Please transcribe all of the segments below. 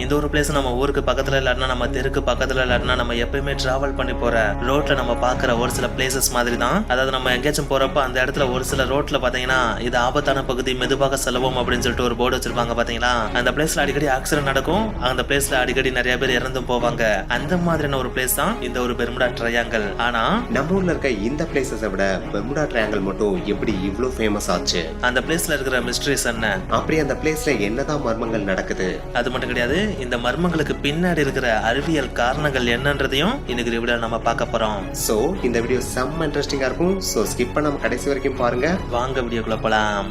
இந்த ஒரு பிளேஸ் நம்ம ஊருக்கு பக்கத்துல இல்லாட்டினா நம்ம தெருக்கு பக்கத்துல இல்லாட்டினா நம்ம எப்பயுமே டிராவல் பண்ணி போற ரோட்ல நம்ம பாக்குற ஒரு சில பிளேசஸ் மாதிரி தான். அதாவது நம்ம எங்கேயாச்சும் போறப்ப அந்த இடத்துல ஒரு சில ரோட்ல பாத்தீங்கன்னா இது ஆபத்தான பகுதி, மெதுவாக செலவும் அப்படின்னு சொல்லிட்டு ஒரு போர்டு வச்சிருப்பாங்க பாத்தீங்களா. அந்த பிளேஸ்ல அடிக்கடி ஆக்சிடென்ட் நடக்கும், அந்த பிளேஸ்ல அடிக்கடி நிறைய பேர் இறந்தும் போவாங்க. அந்த மாதிரியான ஒரு பிளேஸ் தான் இந்த ஒரு பெர்முடா ட்ரையாங்கிள். ஆனா நம்ம ஊர்ல இருக்க இந்த பிளேசஸை விட பெர்முடா ட்ரையாங்கிள் மட்டும் எப்படி இவ்ளோ ஃபேமஸ் ஆச்சு? அந்த பிளேஸ்ல இருக்கிற மிஸ்ட்ரிஸ் என்ன, அப்படி அந்த பிளேஸ்ல என்னதான் மர்மங்கள் நடக்குது? அது மட்டும் கிடையாது, இந்த மர்மங்களுக்கு பின்னாடி இருக்கிற அறிவியல் காரணங்கள் என்னன்றதையும் இன்னைக்கு வீடியோ நம்ம பார்க்க போறோம். சோ இந்த வீடியோ செம்ம இன்ட்ரெஸ்டிங்கா இருக்கும். சோ ஸ்கிப் பண்ணாம கடைசி வரைக்கும் பாருங்க. வாங்க வீடியோக்குள்ள போலாம்.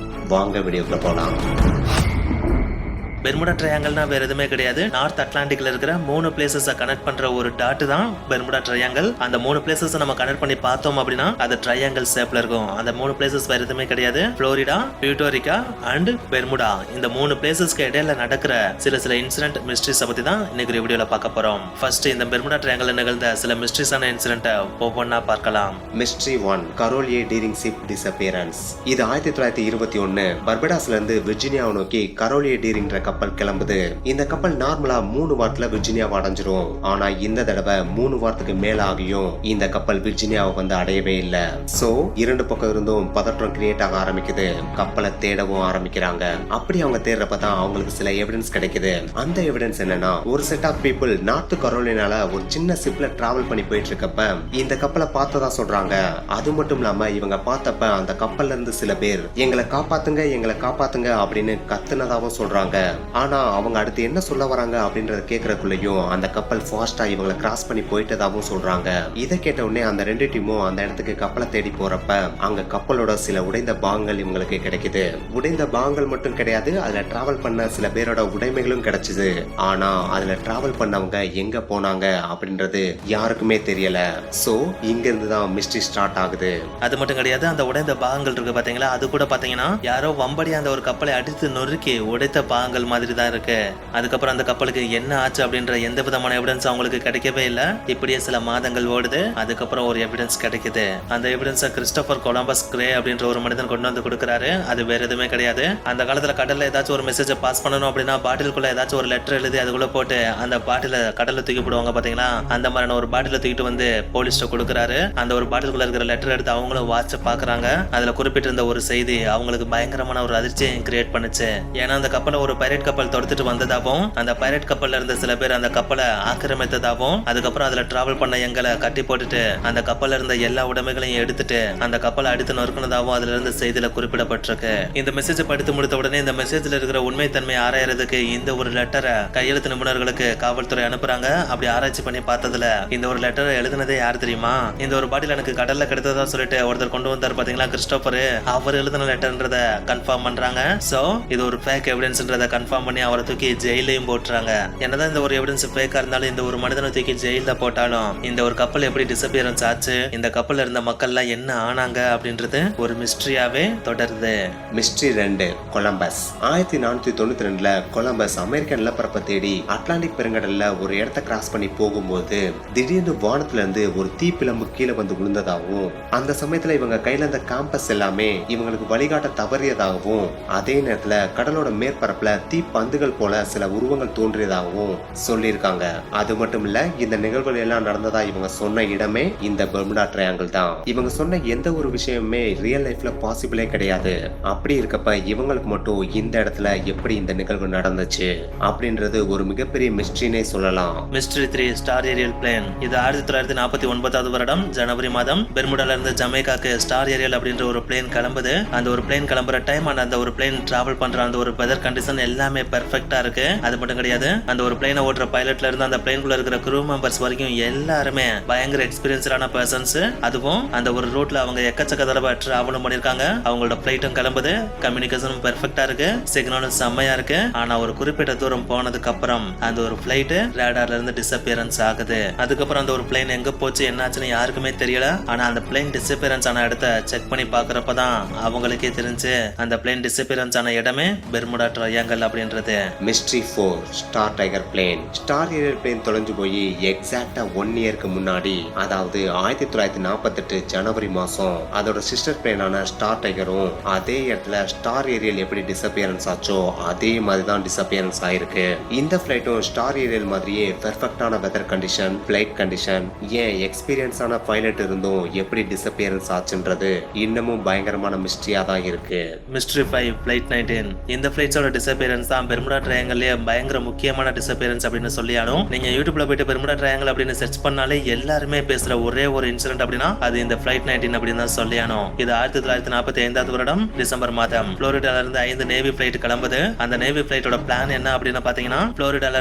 பெர்முடா ட்ரையாங்கிள்னா வேற எதுவுமே கிடையாது. நார்த் அட்லாண்டிக்ல இருக்கிற 3 பிளேசஸை கனெக்ட் பண்ற ஒரு டாட் தான் பெர்முடா ட்ரையாங்கிள். அந்த 3 பிளேசஸ் நம்ம கனெக்ட் பண்ணி பார்த்தோம் அப்படின்னா அது ட்ரையாங்கிள் ஷேப்ல இருக்கும். அந்த 3 பிளேசஸ் வேற எதுவுமே கிடையாது. Florida, Puerto Rico and Bermuda. இந்த 3 பிளேசஸ்க்கு இடையில நடக்கிற சில இன்சிடென்ட் மிஸ்ட்ரிஸ் பத்தி தான் இன்னைக்கு வீடியோல பார்க்க போறோம். ஃபர்ஸ்ட் இந்த பெர்முடா ட்ரையாங்கிள் நிகழ்ந்த சில மிஸ்ட்ரிஸான இன்சிடென்ட்டை ஒவ்வொன்றா பார்க்கலாம். மிஸ்ட்ரி 1, கரோல் ஏ டீரிங் ஷிப் டிஸப்பியரன்ஸ். இது 1921 பர்படாஸ்ல இருந்து விர்ஜீனியாவை நோக்கி கரோல் ஏ டீரிங் கப்பல் கிளம்புது. இந்த கப்பல் நார்மலா 3 வாரத்துல விர்ஜீனியாவை அடைஞ்சிரும். ஆனா இந்த தடவை 3 வாரத்துக்கு மேல ஆகியும் இந்த கப்பல் விர்ஜீனியாவை வந்து அடையவே இல்ல. சோ 2 பக்கம் இருந்தும் பதற்றம் கிரியேட் ஆக ஆரம்பிக்குது. கப்பலை தேடவும் ஆரம்பிக்கிறாங்க. அப்படி அவங்க தேடுறப்பதான் அவங்களுக்கு சில எவிடன்ஸ் கிடைக்குது. அந்த எவிடன்ஸ் என்னன்னா, ஒரு செட் ஆஃப் பீப்புள் நார்த் கரோலினால ஒரு சின்ன ஷிப்ல டிராவல் பண்ணி போயிட்டு இருக்கப்ப இந்த கப்பலை பார்த்ததா சொல்றாங்க. அது மட்டும் இல்லாம இவங்க பார்த்தப்ப அந்த கப்பல்ல இருந்து சில பேர் எங்களை காப்பாத்துங்க அப்படின்னு கத்துனதாவும் சொல்றாங்க. ஆனா அவங்க அடுத்து என்ன சொல்ல வராங்க அப்படின்றத கேட்கறதுக்குள்ளயும் அந்த கப்பல் ஃபாஸ்டா இவங்களை கிராஸ் பண்ணி போயிட்டதாவும் சொல்றாங்க. இதை கேட்ட உடனே அந்த 2 டீமும் அந்த இடத்துக்கு கப்பலை தேடி போறப்ப அங்க கப்பலோட சில உடைந்த பாகங்கள் இவங்களுக்கு கிடைக்குது. உடைந்த பாகங்கள் மட்டும் கிடையாது, அதுல டிராவல் பண்ண சில பேரோட உடைமைகளும் கிடைச்சது. ஆனா அதுல டிராவல் பண்ணவங்க எங்க போனாங்க அப்படின்றது யாருக்குமே தெரியல. சோ இங்க இருந்துதான் மிஸ்ட்ரி ஸ்டார்ட் ஆகுது. அது மட்டும் கிடையாது, அந்த உடைந்த பாகங்கள் இருக்கு பாத்தீங்களா, அது கூட பாத்தீங்கன்னா யாரோ வம்படி அந்த ஒரு கப்பலை அடித்து நொறுக்கி உடைத்த பாகங்கள் மாதிரி தான் இருக்கு. அதுக்கப்புறம் அந்த கப்பலுக்கு என்ன ஆச்சு அப்படின்ற எந்த விதமான எவிடன்ஸ் அவங்களுக்கு கிடைக்கவே இல்லை. இப்படியே சில மாதங்கள் ஓடுது. அதுக்கப்புறம் ஒரு எவிடன்ஸ் கிடைக்குது. அந்த எவிடன்ஸை கிறிஸ்டோபர் கொலம்பஸ் கிரே அப்படின்ற ஒரு மனிதன் கொண்டு வந்து கொடுக்குறாரு. அது வேற எதுவுமே கிடையாது. அந்த காலத்துல கடல்ல ஏதாச்சும் ஒரு மெசேஜை பாஸ் பண்ணணும் அப்படின்னா பாட்டிலுக்குள்ள ஏதாச்சும் ஒரு லெட்டர் எழுதி அதுக்குள்ள போட்டு அந்த பாட்டில கடல்ல தூக்கி போடுவாங்க பாத்தீங்களா. அந்த மாதிரியான ஒரு பாட்டில தூக்கிட்டு வந்து போலீஸ்ட கொடுக்குறாரு. அந்த ஒரு பாட்டிலுக்குள்ள இருக்கிற லெட்டர் எடுத்து அவங்களும் வாட்ச பாக்குறாங்க. அதுல குறிப்பிட்டிருந்த ஒரு செய்தி அவங்களுக்கு பயங்கரமான ஒரு அதிர்ச்சியை கிரியேட் பண்ணுச்சு. ஏன்னா அந்த கப்பலை ஒரு பைரேட் கப்பல் தொடுத்துட்டு வந்ததாகவும் அந்த பைரேட் கப்பல்ல இருந்த சில பேர் அந்த கப்பலை ஆக்கிரமித்ததாகவும் அதுக்கப்புறம் அதுல டிராவல் பண்ண எங்களை கட்டி போட்டுட்டு அந்த கப்பல்ல இருந்த எல்லா உடைமைகளையும் எடுத்துட்டு அந்த கப்பலை அடித்து நொறுக்குனதாகவும் அதுல இருந்து செய்தியில குறிப்பிடப்பட்டிருக்கு. இந்த மெசேஜை படித்து முடித்த உடனே இந்த மெசேஜ்ல இருக்கிற உண்மைத்தன்மை ஆராயறதுக்கு இந்த ஒரு லெட்டரை கையெழுத்து நிபுணர்களுக்கு காவல்துறை அனுப்புறாங்க. அப்படி ஆராய்ச்சி பண்ணி பார்த்ததுல இந்த ஒரு லெட்டரை எழுதினதே யார் தெரியுமா? இந்த ஒரு பாட்டில் எனக்கு கடல்ல கிடைத்ததா சொல்லிட்டு ஒருத்தர் கொண்டு வந்தார் பாத்தீங்களா, கிறிஸ்டோபர். அவர் எழுதின லெட்டர்ன்றத கன்ஃபார்ம் பண்றாங்க. சோ இது ஒரு ஃபேக் எவிடன்ஸ்ன்றத கன்ஃபார்ம் பண்ணி அவரை தூக்கி ஜெயிலையும் போட்டுறாங்க. என்னதான் இந்த ஒரு எவிடன்ஸ் ஃபேக்கா இருந்தாலும் இந்த ஒரு மனிதனை தூக்கி ஜெயில போட்டாலும் இந்த ஒரு கப்பல் எப்படி டிஸப்பியரன்ஸ் ஆச்சு, இந்த கப்பல்ல இருந்த மக்கள்லாம் என்ன ஆனாங்க அப்படின்றது ஒரு மிஸ்ட்ரியாவே தொடருது. Mystery 2, Columbus. 1492 கொலம்பஸ் அமெரிக்க நிலப்பரப்பை தேடி அட்லாண்டிக் பெருங்கடல்ல ஒரு இடத்தை கிராஸ் பண்ணி போகும்போது திடீர்னு வானத்துல இருந்து ஒரு தீப்பிழம்பு கீழே வந்து விழுந்ததாகவும் அந்த சமயத்துல இவங்க கையில இருந்த காம்பஸ் எல்லாமே இவங்களுக்கு வழிகாட்ட தவறியதாகவும் அதே நேரத்துல கடலோட மேற்பரப்புல தீப்பந்துகள் போல சில உருவங்கள் தோன்றியதாகவும் சொல்லியிருக்காங்க. அது மட்டும் இல்ல, இந்த நிகழ்வுகள் எல்லாம் நடந்ததா இவங்க சொன்ன இடமே இந்த பெர்முடா ட்ரையாங்கிள் தான். இவங்க சொன்ன எந்த ஒரு விஷயமே ரியல் லைஃப்ல பாசிபிளே கிடையாது. அப்படி இருக்கப்ப இவங்களுக்கு மட்டும் இந்த இடத்துல எப்படி இந்த நிகழ்வு நடந்துச்சு அப்படின்றது ஒரு மிகப்பெரிய மிஸ்ட்ரினே சொல்லலாம். Mystery 3, Star Ariel plane. இது 1949 வருடம் ஜனவரி மாதம் பெர்முடால இருந்து ஜமைக்காக்கு ஸ்டார் ஏரியல் அப்படின்ற ஒரு பிளேன் கிளம்புது. அந்த ஒரு பிளேன் கிளம்புற டைம் அந்த ஒரு பிளேன் டிராவல் பண்ற அந்த ஒரு வெதர் கண்டிஷன் எல்லாமே பெர்ஃபெக்ட்டா இருக்கு. அது மட்டும் கிடையாது, அந்த ஒரு பிளேனை ஓட்டுற பைலட்ல இருந்து அந்த பிளேன்குள்ள இருக்கிற க்ரூ மெம்பர்ஸ் வரைக்கும் எல்லாருமே பயங்கர எக்ஸ்பீரியன்ஸ்டான பர்சன்ஸ். அதுவும் அந்த ஒரு ரூட்ல அவங்க எக்கச்சக்க தடவை டிராவலும் பண்ணிருக்காங்க. அவங்களோட பிளைட்டும் கிளம்புது. கம்யூனிகேஷனும் பெர்ஃபெக்ட்டா இருக்கு. சிக்னலும் செம்மையா இருக்கு. ஆனா ஒரு குறிப்பிட்ட தூரம் போனதுக்கு அப்புறம் அந்த ஒரு பிளைட் ரேடார்ல இருந்து டிஸப்பியரன்ஸ் ஆகுது. அதுக்கப்புறம் அந்த ஒரு பிளேன் எங்க போச்சு என்னாச்சுன்னு யாருக்குமே தெரியல. ஆனா அந்த பிளேன் டிஸப்பியரன்ஸ் ஆன இடத்த செக் பண்ணி பாக்குறப்பதான் அவங்களுக்கே தெரிஞ்சு அந்த பிளேன் டிஸப்பியரன்ஸ் ஆன இடமே பெர்முடா ட்ரையாங்கிள் அப்படின்றது. Mystery 4 Star Tiger plane. Star Ariel plane தொலைஞ்சு போய் எக்ஸாக்டா 1 இயருக்கு முன்னாடி, அதாவது 1948 ஜனவரி மாசம் அதோட சிஸ்டர் பிளேனான ஸ்டார் டைகரும் அதே இடத்துல ஸ்டார் ஏரியல் எப்படி டிசப்பியரன்ஸ் ஆச்சோ அதே மாதிரி தான் டிசப்பியரன்ஸ் ஆயிருக்கு. இந்த பிளைட்டும் ஸ்டார் ஏரியல் மாதிரியே பெர்ஃபெக்டான வெதர் கண்டிஷன், பிளைட் கண்டிஷன், ஏன் எக்ஸ்பீரியன்ஸான பைலட் இருந்தும் எப்படி டிசப்பியரன்ஸ் ஆச்சுன்றது இன்னமும் பயங்கரமான மிஸ்ட்ரியா தான் இருக்கு. Mystery 5 flight 19. இந்த ஃபிளைட்ஸோட டிசப்பியரன்ஸ் தான் பெர்முடா ட்ரையாங்கிள்லயே பயங்கர முக்கியமான டிசப்பியரன்ஸ் அப்படின்னு சொல்லியாலும், நீங்க யூடியூப்ல போயிட்டு பெர்முடா ட்ரையாங்கிள் அப்படின்னு சர்ச் பண்ணாலே எல்லாருமே பேசுற ஒரே ஒரு இன்சிடென்ட் அப்படின்னா அது இந்த ஃபிளைட் 19 அப்படின்னு தான் சொல்லியானோம். இது 1945 வருடம் டிசம்பர் மாதம் புளோரிடால இருந்து 5 நேவி ஃபிளைட் கிளம்புது. அந்த நேவி ஃபிளைட்டோட பிளான் என்ன அப்படின்னு பாத்தீங்கன்னா, புளோரிடால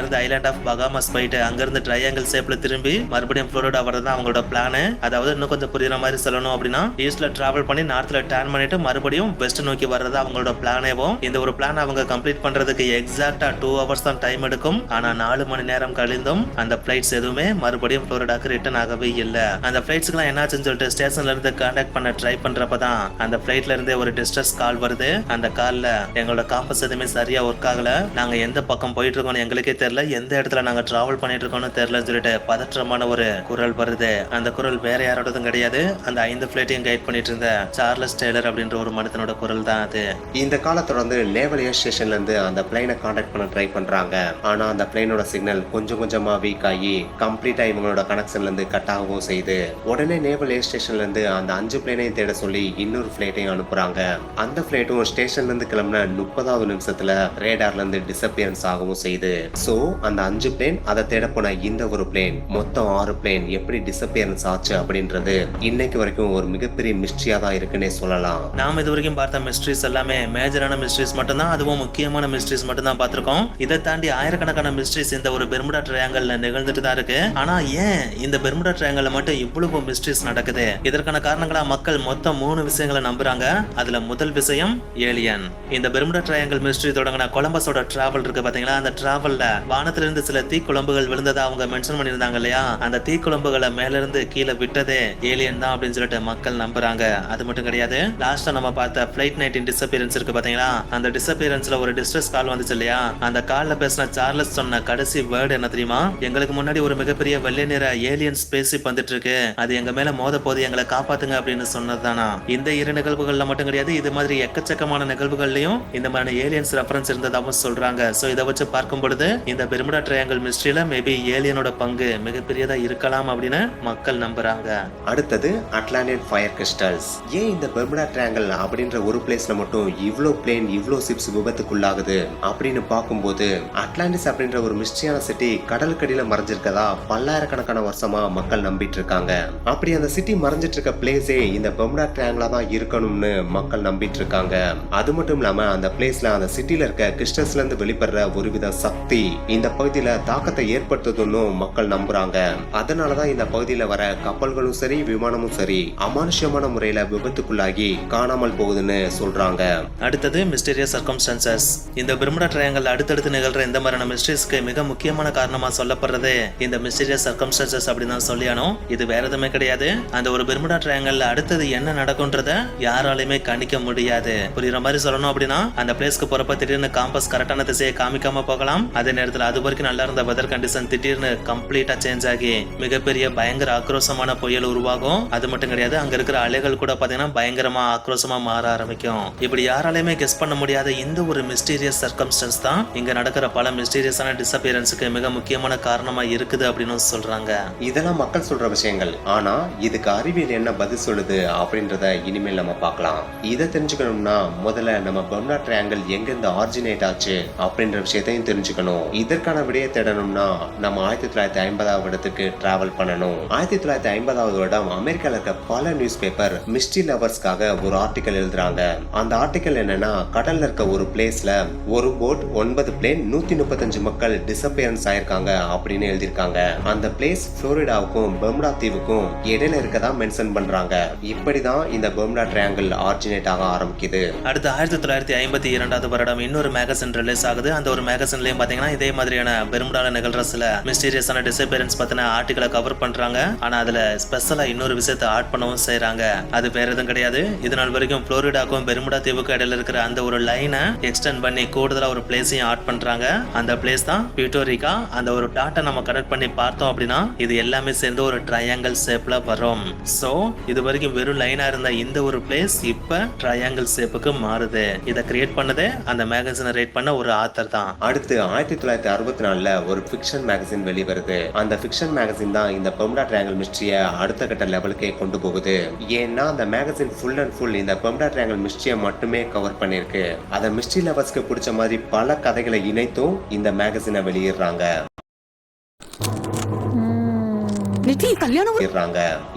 இருந்து ஐலாண்ட் ஆஃப் பகாமாஸ் போயிட்டு அங்கிருந்து ட்ரையாங்கிள் ஷேப்ல திரும்பி மறுபடியும் புளோரிடா வரது அவங்களோட பிளான். அதாவது இன்னும் கொஞ்சம் புரியுற மாதிரி சொல்லணும் அப்படின்னா, ஈஸ்ட்ல டிராவல் பண்ணி நார்த்ல டர்ன் பண்ணிட்டு மறுபடியும் வெஸ்ட் நோக்கி வர்றது அவங்களோட பிளானேவும். இந்த ஒரு பிளான் அவங்க கம்ப்ளீட் பண்றதுக்கு எக்ஸாக்டா 2 hours தான் டைம் எடுக்கும். ஆனா 4 மணி நேரம் கழிந்தும் அந்த பிளைட்ஸ் எதுவுமே மறுபடியும் புளோரிடாக்கு ரிட்டர்ன் ஆகவே இல்ல. அந்த பிளைட்ஸ்க்குலாம் என்னாச்சுன்னு சொல்லிட்டு ஸ்டேஷன்ல இருந்து கான்டாக்ட் பண்ண ட்ரை பண்றப்பதான் அந்த பிளைட்ல இருந்தே ஒரு டிஸ்ட்ரஸ் கால் வருது. அந்த கால்ல எங்களோட காம்பஸ் எதுவுமே சரியா ஒர்க் ஆகல, நாங்க எந்த பக்கம் போயிட்டு இருக்கோம்னு எங்களுக்கே தெரியல, எந்த இடத்துல நாங்க டிராவல் பண்ணிட்டு இருக்கோம்னு தெரியலன்னு சொல்லிட்டு பதற்றமான ஒரு குரல் வருது. அந்த குரல் வேற யாரோடதும் கிடையாது, அந்த 5 பிளைட்டையும் கைட் பண்ணிட்டு இருந்த சார்லஸ் டெய்லர் அப்படின்ற ஒரு மனிதனோட குரல் தான் அது. இந்த காலத்தை தொடர்ந்து நேவல் ஏர் ஸ்டேஷன்ல இருந்து அந்த பிளைனை கான்டாக்ட் பண்ண ட்ரை பண்றாங்க. ஆனா அந்த பிளைனோட சிக்னல் கொஞ்சம் கொஞ்சமா வீக் ஆகி கம்ப்ளீட்டா இவங்களோட கனெக்ஷன்ல இருந்து கட் ஆகவும் செய்யுது. உடனே நேவல் ஏர் ஸ்டேஷன்ல இருந்து அந்த 5 பிளைனையும் தேட சொல்லி இன்னொரு பிளைட்டையும் அனுப்புறாங்க. அந்த பிளைட்டும் ஸ்டேஷன்ல இருந்து கிளம்பின 30வது நிமிஷத்துல ரேடார்ல இருந்து டிசப்பியரன்ஸ் ஆகவும் செய்யுது. சோ அந்த 5 பிளைன், அதை தேட போன இந்த ஒரு பிளைன், மொத்தம் 6 பிளைன் எப்படி டிசப்பியரன்ஸ் ஆச்சு அப்படின்றது இன்னைக்கு வரைக்கும் ஒரு மிகப்பெரிய மிஸ்ட்ரியா தான் இருக்குன்னே சொல்லலாம். நாம இது வரைக்கும் பார்த்த மிஸ்ட்ரிஸ் எல்லாமே மேஜரான மிஸ்ட்ரிஸ் மட்டும்தான், அதுவும் முக்கியமான மிஸ்ட்ரிஸ் மட்டும் தான் பார்த்திருக்கோம். இதை தாண்டி ஆயிரக்கணக்கான மிஸ்ட்ரிஸ் இந்த ஒரு பெர்முடா ட்ரையாங்கிள்ல நிகழ்ந்துட்டு தான் இருக்கு. ஆனா ஏன் இந்த பெர்முடா ட்ரையாங்கிள்ல மட்டும் இவ்வளவு மிஸ்ட்ரிஸ் நடக்குது? இதற்கான காரணங்களா மக்கள் மொத்தம் 3 விஷயங்களை நம்புறாங்க. அதுல முதல் விஷயம் ஏலியன். இந்த பெர்முடா ட்ரையாங்கிள் மிஸ்ட்ரி தொடங்கின கொலம்பஸோட டிராவல் இருக்கு பாத்தீங்களா, அந்த டிராவல்ல வானத்துல இருந்து சில தீக்குழம்புகள் விழுந்ததா அவங்க மென்ஷன் பண்ணியிருந்தாங்க இல்லையா, அந்த தீக்குழம்புகளை மேல இருந்து கீழே விட்டதே ஏலியன் தான் அப்படின்னு சொல்லிட்டு மக்கள் நம்புறாங்க. அது மட்டும் கிடையாது, லாஸ்டா நம்ம பார்த்த ஃபிளைட் 19 டிசப்பியரன்ஸ் இருக்கு பாத்தீங்களா, அந்த டிசப்பியரன்ஸ்ல ஒரு டிஸ்ட்ரஸ் கால் வந்துச்சு இல்லையா, அந்த கால்ல பேசின சார்லஸ் சொன்ன கடைசி வேர்டு என்ன தெரியுமா? எங்களுக்கு முன்னாடி ஒரு மிகப்பெரிய வெள்ளை நிற ஏலியன் ஸ்பேஸ்ஷிப் வந்துட்டு இருக்கு, அது எங்க மேல மோத போது எங்களை காப்பாத்துங்க அப்படின்னு சொன்னதுதானா. இந்த 2 நிகழ்வுகள்ல மட்டும் கிடையாது, இது மாதிரி எக்கச்சக்கமான நிகழ்வுகள்லயும் இந்த மாதிரி ஏலியன்ஸ் ரெஃபரன்ஸ் இருந்ததாகவும் சொல்றாங்க. சோ இதை வச்சு பார்க்கும் பொழுது இந்த பெர்முடா ட்ரையாங்கிள் மிஸ்ட்ரியில மேபி ஏலியனோட பங்கு மிகப்பெரியதா இருக்கலாம் அப்படின்னு மக்கள் நம்புறாங்க. அடுத்தது அட்லாண்டியன் ஃபயர் கிறிஸ்டல்ஸ். ஏன் இந்த பெர்முடா ட்ரையாங்கிள் அப்படின்ற ஒரு பிளேஸ்ல மட்டும் இவ்ளோ பிளேன், இவ்ளோ சிப்ஸ் விபத்துக்குள்ளாகுது அப்படின்னு பார்க்கும்போது, அட்லாண்டிஸ் அப்படின்ற ஒரு மிஸ்ட்ரியான சிட்டி கடலுக்கடியில மறைஞ்சிருக்கதா பல்லாயிரக்கணக்கான வருஷமா மக்கள் நம்பிட்டு இருக்காங்க. அப்படி அந்த சிட்டி மறைஞ்சிட்டு இருக்க பிளேஸே இந்த பெர்முடா ட்ரையாங்கிளா தான் இருக்கணும்னு மக்கள் நம்பிட்டு இருக்காங்க. அது மட்டும் இல்லாம அந்த பிளேஸ்ல, அந்த சிட்டில இருக்க கிறிஸ்டல்ஸ்ல இருந்து வெளிப்படுற ஒருவித சக்தி இந்த பகுதியில தாக்கத்தை ஏற்படுத்துதுன்னு மக்கள் நம்புறாங்க. அதனாலதான் இந்த பகுதியில வர கப்பல்களும் சரி, விமானமும் சரி அமானுஷ்யமான முறையில விபத்துக்குள்ளாகி காணாமல் போகுதுன்னு சொல்றாங்க. அடுத்தது மிஸ்டீரியஸ் சர்க்கம்ஸ்டன்சஸ். இந்த பெர்முடா ட்ரையாங்கிள் அடுத்தடுத்து நிகழ்ற இந்த மாதிரியான மிஸ்ட்ரிஸ்க்கு மிக முக்கியமான காரணமா சொல்லப்படுறது இந்த மிஸ்டீரியஸ் சர்க்கம்ஸ்டன்சஸ் அப்படின்னு தான் சொல்லியானோம். இது வேற எதுவுமே கிடையாது, அந்த ஒரு பெர்முடா ட்ரையாங்கிள் அடுத்தது என்ன நடக்கும்ன்றத யாராலையுமே கணிக்க முடியாது. புரியுற மாதிரி சொல்லணும் அப்படின்னா, அந்த பிளேஸ்க்கு போறப்ப திடீர்னு காம்பஸ் கரெக்டான திசையை காமிக்காம போகலாம். அதே நேரத்தில் அது வரைக்கும் நல்லா இருந்த வெதர் கண்டிஷன் திடீர்னு கம்ப்ளீட்டா சேஞ்ச் ஆகி மிகப்பெரிய பயங்கர ஆக்ரோஷமான புயல் உருவாகும். அது மட்டும் கிடையாது, அங்க இருக்கிற அலைகள் கூட பாத்தீங்கன்னா பயங்கரமா ஆக்ரோஷமா மாற ஆரம்பிக்கும். இப்படி யாராலையுமே கெஸ் பண்ண முடியாத இந்த ஒரு மிஸ்டீரியஸ் சர்க்கம்ஸ்டன்ஸ் தான் இங்க நடக்கிற பல மிஸ்டீரியஸான டிசப்பியரன்ஸுக்கு மிக முக்கியமான காரணமா இருக்குது அப்படின்னு சொல்றாங்க. இதெல்லாம் மக்கள் சொல்ற விஷயங்கள். ஆனா இதுக்கு அறிவியல் என்ன பதில் சொல்லுது அப்படின்றத இனிமேல் நம்ம பார்க்கலாம். இதை தெரிஞ்சுக்கணும்னா முதல்ல நம்ம பெர்முடா ட்ரையாங்கிள் எங்க இருந்து ஆரிஜினேட் ஆச்சு அப்படின்ற விஷயத்தையும் தெரிஞ்சுக்கணும். இதற்கான விடையை தேடணும்னா நம்ம 1950வது வருடத்துக்கு டிராவல் பண்ணணும். 1950வது வருடம் அமெரிக்கால இருக்க பல நியூஸ் பேப்பர் மிஸ்ட்ரி லவர்ஸ்க்காக ஒரு ஆர்டிக்கல் எழுதுறாங்க. அந்த ஆர்டிக்கல் என்னன்னா, கடல்ல இருக்க ஒரு பிளேஸ்ல ஒரு போட், 9 பிளேன், 135 மக்கள் டிசப்பியரன்ஸ் ஆயிருக்காங்க அப்படின்னு எழுதியிருக்காங்க. அந்த பிளேஸ் புளோரிடாவுக்கும் பெர்முடா தீவுக்கும் இடையில இருக்கதா மென்ஷன் பண்றாங்க. இப்படிதான் இந்த பெர்முடா ட்ரையாங்கிள் ஆரிஜினேட் ஆக ஆரம்பிக்குது. அடுத்து 1952வது வருடம் இன்னொரு மேகசின் ரிலீஸ் ஆகுது. அந்த ஒரு மேகசின்லயும் பாத்தீங்கன்னா இதே மாதிரியான பெர்முடால நிகழ்ற சில மிஸ்டீரியஸான டிசப்பியரன்ஸ் பத்தின ஆர்டிகளை கவர் பண்றாங்க. ஆனா அதுல ஸ்பெஷலா இன்னொரு விஷயத்தை ஆட் பண்ணவும் செய்யறாங்க. அது வேற எதுவும் கிடையாது, இது நாள் வரைக்கும் புளோரிடாக்கும் பெர்முடா தீவுக்கும் இடையில இருக்கிற அந்த ஒரு லைனை எக்ஸ்டெண்ட் பண்ணி கூடுதலா ஒரு பிளேஸையும் ஆட் பண்றாங்க. அந்த பிளேஸ் தான் பியூட்டோரிகா. அந்த ஒரு டாட்டை நம்ம கனெக்ட் பண்ணி பார்த்தோம் அப்படின்னா இது எல்லாமே சேர்ந்து ஒரு ட்ரையாங்கிள் ஷேப்ல வரும். சோ இது வரைக்கும் வெறும் லைனா இருந்த இந்த ஒரு பிளேஸ் இப்ப ட்ரையாங்கிள் ஷேப்புக்கு மாறுது. இதை கிரியேட் பண்ணதே அந்த மேகசினை ரேட் பண்ண ஒரு ஆத்தர் தான். அடுத்து 1964ல ஒரு ஃபிக்ஷன் மேகசின் வெளிவருது. அந்த ஃபிக்ஷன் மேகசின் தான் இந்த பெர்முடா ட்ரையாங்கிள் மிஸ்ட்ரியை அடுத்த கட்ட லெவலுக்கே கொண்டு போகுது. ஏன்னா அந்த மேகசின் ஃபுல் அண்ட் ஃபுல் இந்த பெர்முடா ட்ரையாங்கிள் மிஸ்ட்ரியை மட்டுமே கவர் பண்ணிருக்கு. அந்த மிஸ்ட்ரி லவர்ஸ்க்கு பிடிச்ச மாதிரி பல கதைகளை இணைத்தும் இந்த மேகசினை வெளியிடுறாங்க.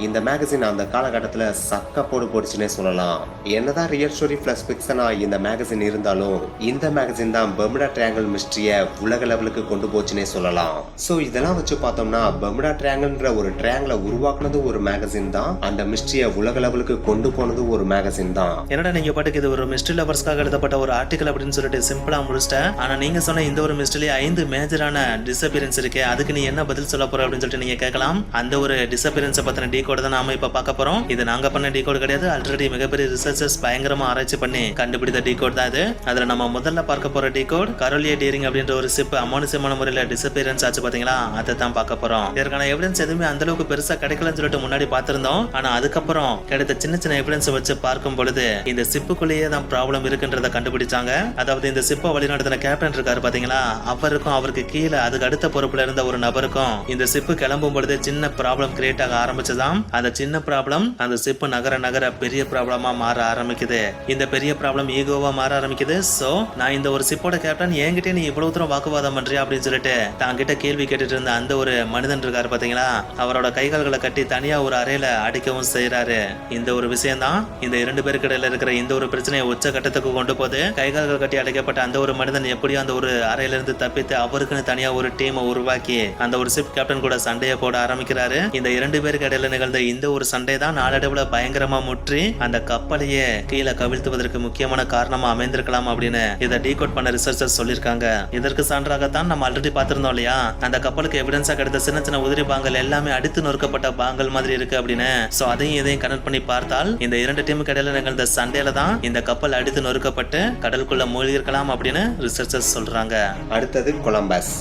இந்த மேகசின் அந்த காலகட்டத்துல சக்க போடு போடுச்சுன்னே சொல்லலாம். என்னதான் ரியல் ஸ்டோரி பிளஸ் ஃபிக்ஷனா இந்த மேகசின் இருந்தாலும் இந்த மேகசின் தான் பெர்முடா ட்ரையாங்கிள் மிஸ்ட்ரியை உலக லெவலுக்கு கொண்டு போச்சுன்னே சொல்லலாம். சோ இதெல்லாம் வச்சு பார்த்தோம்னா பெர்முடா ட்ரையாங்கிள்ன்ற ஒரு ட்ரையாங்கிளை உருவாக்குனது ஒரு மேகசின் தான், அந்த மிஸ்ட்ரியை உலக லெவலுக்கு கொண்டு போனது ஒரு மேகசின் தான். என்னடா நீங்க பாட்டுக்கு இது ஒரு மிஸ்ட்ரி லவர்ஸ்க்காக எழுதப்பட்ட ஒரு ஆர்டிகல் அப்படின்னு சொல்லிட்டு சிம்பிளா முடிச்சிட்டேன். ஆனா நீங்க சொன்ன இந்த ஒரு மிஸ்ட்ரியிலே 5 மேஜரான டிசப்பியரன்ஸ் இருக்கு. அதுக்கு நீ என்ன பதில் சொல்ல போற அப்படின்னு சொல்லிட்டு நீங்க கேட்கலாம். அந்த ஒரு டிசப்பியரன்ஸை பத்தின டீகோட் தான் நாம இப்ப பார்க்க போறோம். இது நாங்க பண்ண டீகோட் கிடையாது. ஆல்ரெடி மிகப்பெரிய ரிசர்ச்சர்ஸ் பயங்கரமா ஆராய்ச்சி பண்ணி கண்டுபிடித்த டீகோட் தான் இது. அதுல நம்ம முதல்ல பார்க்க போற டீகோட் கரோல் ஏ டீரிங் அப்படின்ற ஒரு ஷிப் அமானுஷ்யமான முறையில டிசப்பியரன்ஸ் ஆச்சு பாத்தீங்களா, அதை தான் பார்க்க போறோம். இதற்கான எவிடன்ஸ் எதுவுமே அந்த அளவுக்கு பெருசா கிடைக்கலன்னு சொல்லிட்டு முன்னாடி பார்த்திருந்தோம். ஆனா அதுக்கப்புறம் கிடைத்த சின்ன சின்ன எவிடன்ஸ் வச்சு பார்க்கும் பொழுது இந்த ஷிப்புக்குள்ளேயே தான் ப்ராப்ளம் இருக்குன்றத கண்டுபிடிச்சாங்க. அதாவது இந்த ஷிப்பை வழிநடத்தின கேப்டன் இருக்காரு பாத்தீங்களா, அவருக்கும் அவருக்கு கீழே அதுக்கு அடுத்த பொறுப்புல இருந்த ஒரு நபருக்கும் இந்த ஷிப்பு கிளம்பும் பொழுது சின்ன ப்ராப்ளம் கிரியேட் ஆக ஆரம்பிச்சதாம். அந்த சின்ன ப்ராப்ளம் அந்த ஷிப் நகர நகர பெரிய ப்ராப்ளமா மாற ஆரம்பிக்குது. இந்த பெரிய ப்ராப்ளம் ஈகோவா மாற ஆரம்பிக்குது. சோ நான் இந்த ஒரு ஷிப்போட கேப்டன் என்கிட்ட நீ இவ்வளவு தூரம் வாக்குவாதம் பண்றியா அப்படின்னு சொல்லிட்டு தாங்கிட்ட கேள்வி கேட்டுட்டு இருந்த அந்த ஒரு மனிதன் இருக்காரு பாத்தீங்களா, அவரோட கைகால்களை கட்டி தனியா ஒரு அறையில அடிக்கவும் செய்யறாரு. இந்த ஒரு விஷயம் தான் இந்த 2 பேருக்கு இடையில இருக்கிற இந்த ஒரு பிரச்சனையை உச்ச கட்டத்துக்கு கொண்டு போது. கைகால்கள் கட்டி அடைக்கப்பட்ட அந்த ஒரு மனிதன் எப்படியோ அந்த ஒரு அறையில இருந்து தப்பித்து அவருக்குன்னு தனியா ஒரு டீமை உருவாக்கி அந்த ஒரு ஷிப் கேப்டன் கூட சண்டையை போட ஆரம்பிக்கிறாரு. இந்த 2 பேருக்கு இடையில நிகழ்ந்த இந்த ஒரு சண்டை தான் நாளடைவுல பயங்கரமா முற்றி அந்த கப்பலையே கீழே கவிழ்த்துவதற்கு முக்கியமான காரணமா அமைந்திருக்கலாம் அப்படின்னு இதை டீகோட் பண்ண ரிசர்ச்சர்ஸ் சொல்லியிருக்காங்க. இதற்கு சான்றாகத்தான் நம்ம ஆல்ரெடி பார்த்திருந்தோம் இல்லையா, அந்த கப்பலுக்கு எவிடன்ஸா கிடைத்த சின்ன சின்ன உதிரி பாங்கள் எல்லாமே அடித்து நொறுக்கப்பட்ட பாங்கள் மாதிரி இருக்கு அப்படின்னு. சோ அதையும் இதையும் கனெக்ட் பண்ணி பார்த்தால் இந்த 2 டீமுக்கு இடையில நிகழ்ந்த சண்டையில தான் இந்த கப்பல் அடித்து நொறுக்கப்பட்டு கடலுக்குள்ள மூழ்கி இருக்கலாம் அப்படின்னு ரிசர்ச்சர்ஸ் சொல்றாங்க. அடுத்தது கொலம்பஸ்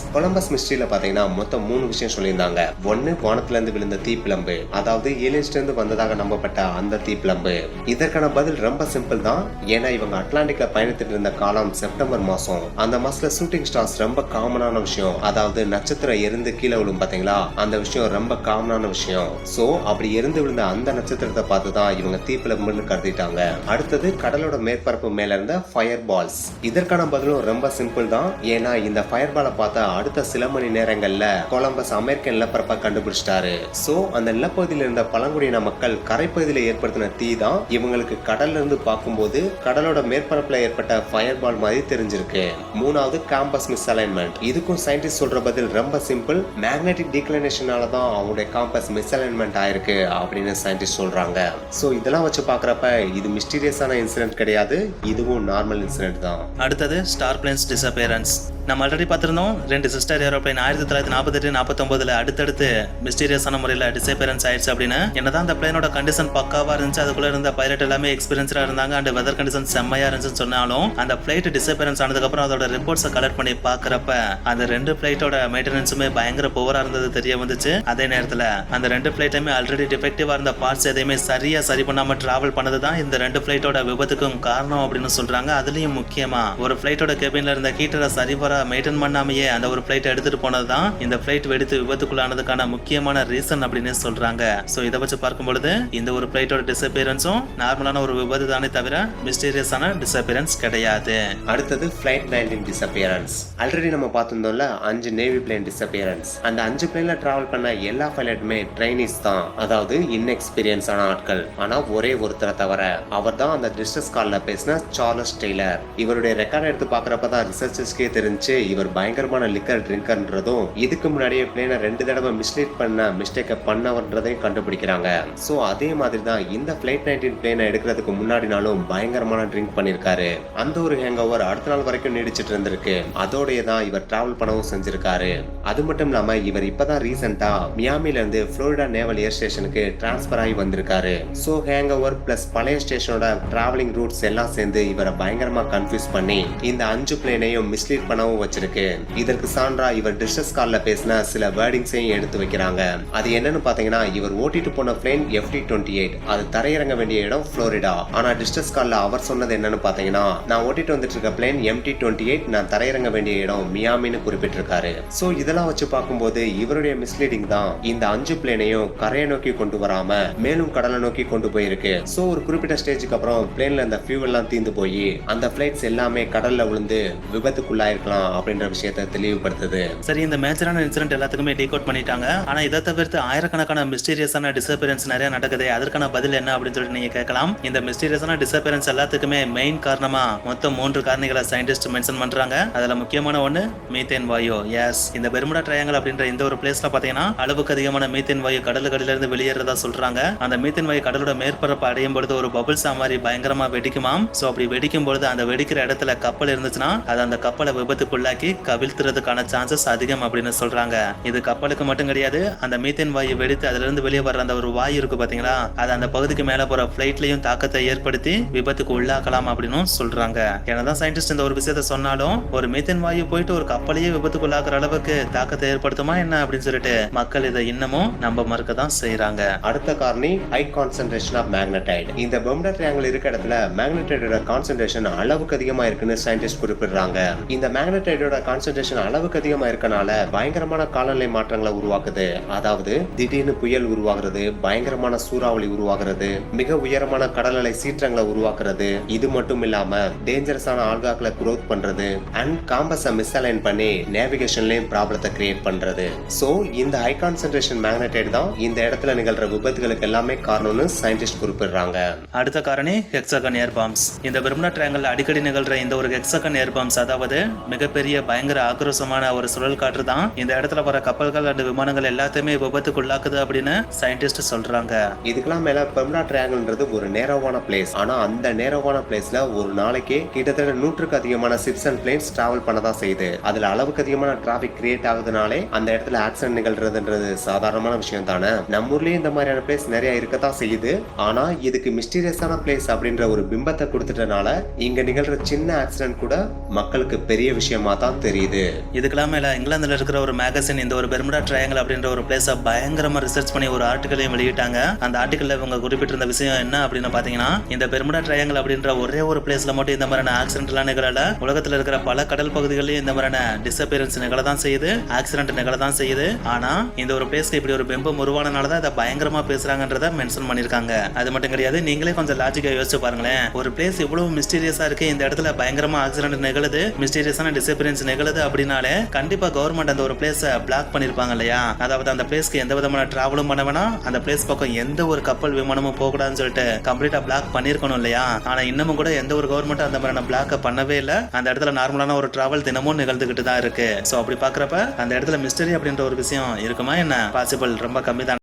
மிஸ்ட்ரியில பாத்தீங்கன்னா மொத்தம் 3 விஷயம் சொல்லியிருந்தாங்க. 1 வானத்துல இருந்து விழுந்த தீப்பிழம்பு, அதாவது ஏலியன்ஸ்ல இருந்து வந்ததாக நம்பப்பட்ட அந்த தீப்பிழம்பு. இதற்கான பதில் ரொம்ப சிம்பிள் தான். ஏன்னா இவங்க அட்லாண்டிக்ல பயணித்துட்டு இருந்த காலம் செப்டம்பர் மாசம். அந்த மாசத்துல ஷூட்டிங் ஸ்டார்ஸ் ரொம்ப காமனான விஷயம். அதாவது நட்சத்திரம் எரிந்து கீழே விழும் பாத்தீங்களா, அந்த விஷயம் ரொம்ப காமனான விஷயம். சோ அப்படி எரிந்து விழுந்த அந்த நட்சத்திரத்தை பார்த்துதான் இவங்க தீப்பிழம்புன்னு கருதிட்டாங்க. அடுத்தது கடலோட மேற்பரப்பு மேல இருந்த ஃபயர் பால்ஸ். இதற்கான பதிலும் ரொம்ப சிம்பிள் தான். ஏன்னா இந்த ஃபயர் பாலை பார்த்தா அடுத்த சில மணி நேரங்கள்ல கொலம்பஸ் அமெரிக்கன் நிலப்பரப்பை கண்டுபிடிச்சிட்டாரு. சோ அந்த நிலப்பகுதியில் இருந்த பழங்குடியின மக்கள் கரைப்பகுதியில் ஏற்படுத்தின தீ தான் இவங்களுக்கு கடல்ல இருந்து பார்க்கும்போது கடலோட மேற்பரப்புல ஏற்பட்ட ஃபயர் பால் மாதிரி தெரிஞ்சிருக்கு. 3வது காம்பஸ் மிஸ்அலைன்மெண்ட். இதுக்கும் சயின்டிஸ்ட் சொல்ற பதில் ரொம்ப சிம்பிள். மேக்னெட்டிக் டீக்ளினேஷனால தான் அவங்களுடைய காம்பஸ் மிஸ்அலைன்மெண்ட் ஆயிருக்கு அப்படின்னு சயின்டிஸ்ட் சொல்றாங்க. சோ இதெல்லாம் வச்சு பாக்குறப்ப இது மிஸ்டீரியஸான இன்சிடென்ட் கிடையாது, இதுவும் நார்மல் இன்சிடென்ட் தான். அடுத்தது ஸ்டார் பிளேன்ஸ் டிசப்பியரன்ஸ். நம்ம ஆல்ரெடி பார்த்திருந்தோம் 2 சிஸ்டர் ஏரோப்ளைன் 1948-49 அடுத்தடுத்து மிஸ்டீரியஸான முறையில் டிசப்பியரன்ஸ் ஆயிடுச்சு அப்படின்னு. என்னதான் அந்த பிளேனோட கண்டிஷன் பக்காவா இருந்துச்சு, அதுக்குள்ள இருந்த பைலட் எல்லாமே எக்ஸ்பீரியன்ஸா இருந்தாங்க அண்ட் வெதர் கண்டிஷன் செம்மையா இருந்துச்சுன்னு சொன்னாலும் அந்த பிளைட் டிசப்பியரன்ஸ் ஆனதுக்கு அப்புறம் அதோட ரிப்போர்ட்ஸை கலெக்ட் பண்ணி பாக்குறப்ப அந்த 2 பிளைட்டோட மெயின்டெனன்ஸுமே பயங்கர புவரா இருந்தது தெரிய வந்துச்சு. அதே நேரத்துல அந்த 2 பிளைட்டுமே ஆல்ரெடி டிஃபெக்டிவா இருந்த பார்ட்ஸ் எதையுமே சரியா சரி பண்ணாம டிராவல் பண்ணதுதான் இந்த 2 பிளைட்டோட விபத்துக்கும் காரணம் அப்படின்னு சொல்றாங்க. அதுலயும் முக்கியமா ஒரு பிளைட்டோட கேபின்ல இருந்த ஹீட்டரை சரிவர மெயின்டைன் பண்ணாமையே அந்த ஒரு பிளைட் எடுத்துட்டு போனதுதான் இந்த பிளைட் வெடித்து விபத்துக்குள்ளானதுக்கான முக்கியமான ரீசன் அப்படின்னு சொல்றாங்க. சோ இதை வச்சு பார்க்கும் பொழுது இந்த ஒரு பிளைட்டோட டிசப்பியரன்ஸும் நார்மலான ஒரு விபத்து தானே தவிர மிஸ்டீரியஸான டிசப்பியரன்ஸ் கிடையாது. அடுத்தது ஃபிளைட் 19 டிசப்பியரன்ஸ். ஆல்ரெடி நம்ம பார்த்திருந்தோம்ல 5 நேவி பிளேன் டிசப்பியரன்ஸ். அந்த 5 பிளேன்ல டிராவல் பண்ண எல்லா பைலட்டுமே ட்ரைனிஸ் தான், அதாவது இன்எக்ஸ்பீரியன்ஸ் ஆன ஆட்கள். ஆனா ஒரே ஒருத்தரை தவிர, அவர் தான் அந்த டிஸ்ட்ரஸ் கால்ல பேசின சார்லஸ் டெய்லர். இவருடைய ரெக்கார்ட் எடுத்து பாக்குறப்பதான் ரிசர்ச்சர்ஸ்க்கே தெரிஞ்சு இவர் பயங்கரமான லிக்கர் ட்ரிங்கர்ன்றதும் இதுக்கு முன்னாடியே பிளேனை 2 தடவை மிஸ்லீட் பண்ண மாதிரியான மிஸ்டேக்கை பண்ணவன்றதையும் கண்டுபிடிக்கிறாங்க. சோ அதே மாதிரி தான் இந்த Flight 19 பிளேனை எடுக்கிறதுக்கு முன்னாடினாலும் பயங்கரமான ட்ரிங்க் பண்ணிருக்காரு. அந்த ஒரு ஹேங் ஓவர் அடுத்த நாள் வரைக்கும் நீடிச்சிட்டு இருந்திருக்கு. அதோடய தான் இவர் டிராவல் பண்ணவும் செஞ்சிருக்காரு. அது மட்டும் இல்லாம இவர் இப்பதான் ரீசெண்டா மியாமில இருந்து புளோரிடா நேவல் ஏர் ஸ்டேஷனுக்கு டிரான்ஸ்பர் ஆகி வந்திருக்காரு. சோ ஹேங் ஓவர் பிளஸ் பழைய ஸ்டேஷனோட டிராவலிங் ரூட்ஸ் எல்லாம் சேர்ந்து இவரை பயங்கரமா கன்ஃபியூஸ் பண்ணி இந்த 5 பிளேனையும் மிஸ்லீட் பண்ணவும் வச்சிருக்கு. இதற்கு சான்றா இவர் டிஸ்ட்ரஸ் கால்ல பேசின சில வேர்டிங்ஸையும் எடுத்து வைக்கிறாங்க. அது என்னன்னு பாத்தீங்கன்னா, இவர் ஓட்டிட்டு போன பிளேன் FT-28, அது தரையிறங்க வேண்டிய இடம் புளோரிடா. ஆனா டிஸ்ட்ரஸ் கால்ல அவர் சொன்னது என்னன்னு பாத்தீங்கன்னா, நான் ஓட்டிட்டு வந்துட்டு இருக்க பிளேன் MT-28, நான் தரையிறங்க வேண்டிய இடம் மியாமின்னு குறிப்பிட்டிருக்காரு. சோ இதெல்லாம் வச்சு பார்க்கும்போது இவருடைய மிஸ்லீடிங் தான் இந்த 5 பிளேனையும் கரையை நோக்கி கொண்டு வராம மேலும் கடலை நோக்கி கொண்டு போயிருக்கு. சோ ஒரு குறிப்பிட்ட ஸ்டேஜுக்கு அப்புறம் பிளேன்ல அந்த ஃபியூல் எல்லாம் தீந்து போய் அந்த பிளைட்ஸ் எல்லாமே கடல்ல விழுந்து விபத்துக்குள்ளாயிருக்கலாம் அப்படின்ற விஷயத்தை தெளிவுபடுத்துது. சரி, இந்த மேஜரான இன்சிடென்ட் எல்லாத்துக்குமே டீகோட் பண்ணிட்டாங்க. ஆனா இதை தவிர்த்து ஆயிரக்கணக்கான மிஸ்டீரியஸான டிசப்பியரன்ஸ் நிறைய நடக்குது. அதற்கான பதில் என்ன அப்படின்னு சொல்லிட்டு நீங்க கேட்கலாம். இந்த மிஸ்டீரியஸான டிசப்பியரன்ஸ் எல்லாத்துக்குமே மெயின் காரணமா மொத்தம் 3 காரணிகளை சயின்டிஸ்ட் மென்ஷன் பண்றாங்க. அதுல முக்கியமான ஒண்ணு மீத்தேன் வாயு. எஸ், இந்த பெர்முடா ட்ரையாங்கிள் அப்படின்ற இந்த ஒரு பிளேஸ்ல பாத்தீங்கன்னா அளவுக்கு அதிகமான மீத்தேன் வாயு கடலுக்கடியில இருந்து வெளியேறதா சொல்றாங்க. அந்த மீத்தேன் வாயு கடலோட மேற்பரப்பு அடையும் பொழுது ஒரு பபிள்ஸா மாதிரி பயங்கரமா வெடிக்குமாம். சோ அப்படி வெடிக்கும் பொழுது அந்த வெடிக்கிற இடத்துல கப்பல் இருந்துச்சுன்னா அது அந்த கப்பலை விபத்துக்குள்ளாக்கி கவிழ்த்துறதுக்கான சான்சஸ் அதிகம் அப்படின்னு சொல்றாங்க. இது கப்பலுக்கு மட்டும் கிடையாது, அந்த மீத்தேன் வாயு வெடித்து அதுல இருந்து வெளியே வர்ற அந்த ஒரு வாயு இருக்கு பாத்தீங்களா, அது அந்த பகுதிக்கு மேல போற பிளைட்லயும் தாக்கத்தை ஏற்படுத்தி விபத்துக்கு உள்ளாக்கலாம் அப்படின்னு சொல்றாங்க. என்னதான் சயின்டிஸ்ட் இந்த ஒரு விஷயத்த சொன்னாலும் ஒரு மீத்தேன் வாயு போயிட்டு ஒரு கப்பலையே விபத்துக்குள்ளாக்குற அளவுக்கு தாக்கத்தை ஏற்படுத்துமா என்ன அப்படின்னு சொல்லிட்டு மக்கள் இதை இன்னமும் நம்ப மறுக்க தான் செய்யறாங்க. அடுத்த காரணி ஹை கான்சென்ட்ரேஷன் ஆஃப் மேக்னடைட். இந்த பெர்முடா ட்ரையாங்கிள் இருக்க இடத்துல மேக்னடைடோட கான்சென்ட்ரேஷன் அளவுக்கு அதிகமா இருக்குன்னு சயின்டிஸ்ட் குறிப்பிடுறாங்க. இந்த மேக்னடைடோட கான்சென்ட்ரேஷன் அளவுக்கு அதிகமா இருக்கனால பயங்கரமான காலநிலை மாற்றங்களை உருவாக்குது. அதாவது திடீர்னு புயல் உருவாகிறது, பயங்கரமான சூறாவளி உருவாகிறது, மிக உயரமான கடல் அலை சீற்றங்களை உருவாக்குறது. இது மட்டும் இல்லாம டேஞ்சரஸான ஆல்காக்களை குரோத் பண்றது அண்ட் காம்பஸை மிஸ்அலைன் பண்ணி நேவிகேஷன்லயும் ப்ராப்ளத்தை கிரியேட் பண்றது. சோ இந்த ஹை கான்சென்ட்ரேஷன் மேக்னடைட் தான் இந்த இடத்துல நிகழ்ற விபத்துகளுக்கு எல்லாமே காரணம்னு சயின்டிஸ்ட் குறிப்பிடுறாங்க. அடுத்த காரணி ஹெக்ஸாகன் ஏர் பாம்ஸ். இந்த பெர்முடா ட்ரையாங்கிள் அடிக்கடி நிகழ்ற இந்த ஒரு ஹெக்ஸாகன் ஏர் பாம்ஸ், அதாவது மிகப்பெரிய பயங்கர ஆக்ரோஷமான ஒரு சுழல் காற்று தான் இந்த இடத்துல வர கப்பல்கள் அண்ட் விமானங்கள் எல்லாத்தையுமே விபத்துக்குள்ளாக்குது அப்படின்னு சயின்டிஸ்ட் சொல்றாங்க. இதுக்கெல்லாம் மேல பெர்முடா ட்ரையாங்கிள்ன்றது ஒரு நேரோவான பிளேஸ். ஆனா அந்த நேரோவான பிளேஸ்ல ஒரு நாளைக்கு கிட்டத்தட்ட 100க்கு அதிகமான சிப்ஸ் அண்ட் பிளேன்ஸ் டிராவல் பண்ணதான் செய்யுது. அதுல அளவுக்கு அதிகமான டிராபிக் கிரியேட் ஆகுதுனாலே அந்த இடத்துல ஆக்சிடென்ட் நிகழ்றதுன்றது சாதாரணமான விஷயம் தானே. நம்ம ஊர்லயும் இந்த மாதிரியான பிளேஸ் நிறைய இருக்கத்தான் செய்யுது. ஆனா இதுக்கு மிஸ்டீரியஸான பிளேஸ் அப்படின்ற ஒரு பிம்பத்தை கொடுத்துட்டனால இங்க நிகழ்ற சின்ன ஆக்சிடென்ட் கூட மக்களுக்கு பெரிய விஷயமா தான் தெரியுது. இதுக்கெல்லாம் மேல இங்கிலாந்துல இருக்கிற ஒரு மேகசின் இந்த ஒரு பெர்முடா ட்ரையாங்கிள் அப்படின்ற ஒரு பிளேஸ பயங்கரமா ரிசர்ச் பண்ணி ஒரு ஆர்டிகலையும் வெளியிட்டாங்க. அந்த ஆர்டிகல்ல இவங்க குறிப்பிட்டிருந்த விஷயம் என்ன அப்படின்னு பாத்தீங்கன்னா, இந்த பெர்முடா ட்ரையாங்கிள் அப்படின்ற ஒரே ஒரு பிளேஸ்ல மட்டும் இந்த மாதிரியான ஆக்சிடென்ட் எல்லாம் நிகழல. உலகத்துல இருக்கிற பல கடல் பகுதிகளிலும் இந்த மாதிரியான டிசப்பியரன்ஸ் நிகழதான் செய்யுது, ஆக்சிடென்ட் நிகழதான் செய்யுது. ஆனா இந்த ஒரு பிளேஸ்க்கு இப்படி ஒரு பிம்பம் உருவானனாலதான் இதை பயங்கரமா பேசுறாங்கன்றத மென்ஷன் பண்ணிருக்காங்க. அது மட்டும் கிடையாது, நீங்களே கொஞ்சம் லாஜிக்கா யோசிச்சு பாருங்களேன். ஒரு பிளேஸ் இவ்வளவு மிஸ்டீரியஸா இருக்கு, இந்த இடத்துல பயங்கரமா ஆக்சிடென்ட் நிகழுது, மிஸ்டீரியஸான டிசப்பியரன்ஸ் நிகழுது அப்படின்னாலே கண்டிப்பா கவர்மெண்ட் அந்த ஒரு பிளேஸ பிளாக் பண்ணிருப்பாங்க இல்லையா. அதாவது அந்த பிளேஸ்க்கு எந்த விதமான டிராவலும் பண்ண வேணாம், அந்த பிளேஸ் பக்கம் எந்த ஒரு கப்பல் விமானமும் போக கூடாதுன்னு சொல்லிட்டு கம்ப்ளீட்டா பிளாக் பண்ணிருக்கணும் இல்லையா. ஆனா இன்னமும் கூட எந்த ஒரு கவர்மெண்ட் அந்த மாதிரியான பிளாக் பண்ணவே இல்லை. அந்த இடத்துல நார்மலான ஒரு டிராவல் தினமும் நிகழ்ந்துகிட்டு தான் இருக்கு. சோ அப்படி பாக்குறப்ப அந்த இடத்துல மிஸ்டரி அப்படின்ற ஒரு விஷயம் இருக்குமா என்ன? பாசிபிள் ரொம்ப கம்மி தான்.